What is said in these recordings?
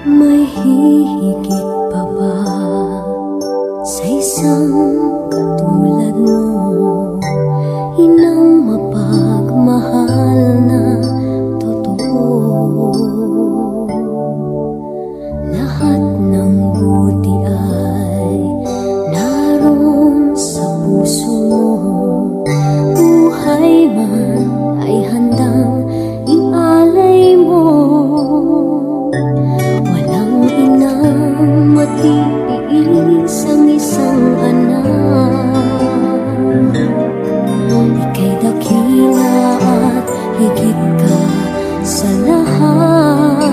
May hihigit pa ba sa isang katulad mo? Inang mapagmahal na totoo. Lahat ng buti ay naroon sa puso mo. Buhay man ay handang ialay mo. Walang inang matiis ang isang anak. Ika'y dakila at higit ka sa lahat.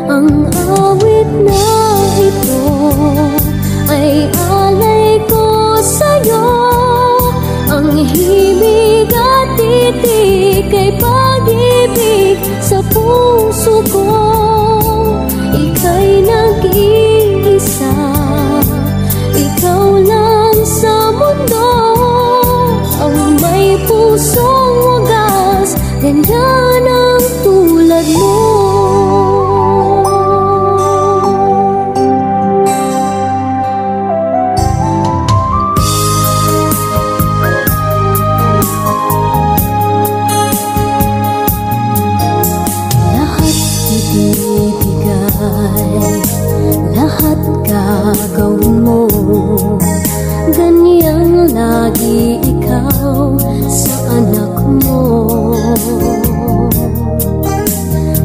Ang awit na ito ay alay ko sa'yo. Ang himig at titik ay pag-ibig sa puso ko. Ika'y nag-iisa, ikaw lang sa mundo. Ang may pusong wagas, ganyan ang tulad mo. Lahat gagawin mo, ganyang lagi ikaw sa anak mo.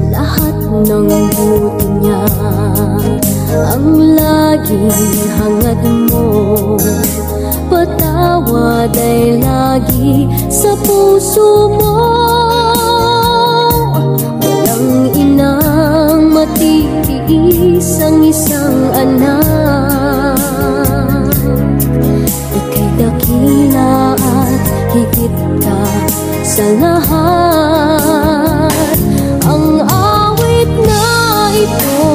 Lahat ng buti niya ang laging hangad mo. Patawad ay lagi sa puso mo. Walang inang matiis ang isang anak. Ika'y dakila at higit ka sa lahat. Ang awit na ito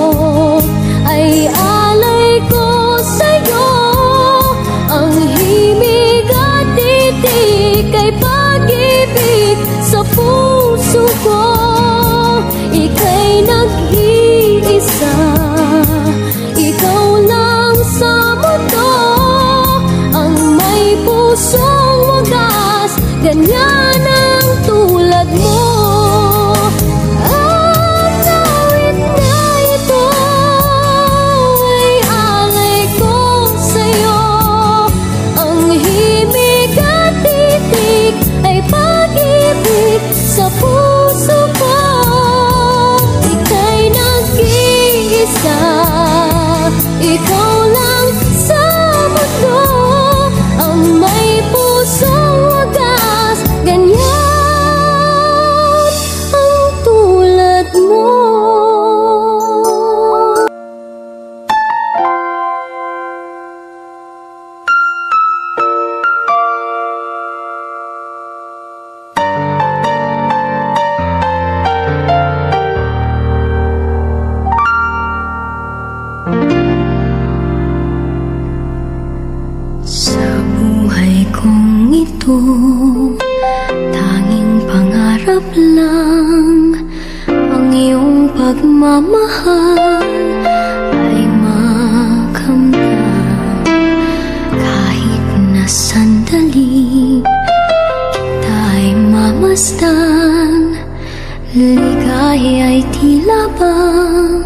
ay alay ko sa'yo. Ang himig at titik ay pag-ibig sa puso ko. Ika'y nag-iisa, ikaw lang sa mundo. Ang may pusong wagas, ganyan ang tulad mo. Ang awit na ito ay alay ko sa'yo. Ang himig at titik ay pag-ibig sa puso ko. Ika'y nag-iisa, ikaw lang sa mundo. Ang may pusong wagas, ganyan ang tulad mo. Sa buhay kong ito, tanging pangarap lang ang iyong pagmamahal ay makamtan. Kahit na sandali kita ay mamasdan, ligaya ay tila bang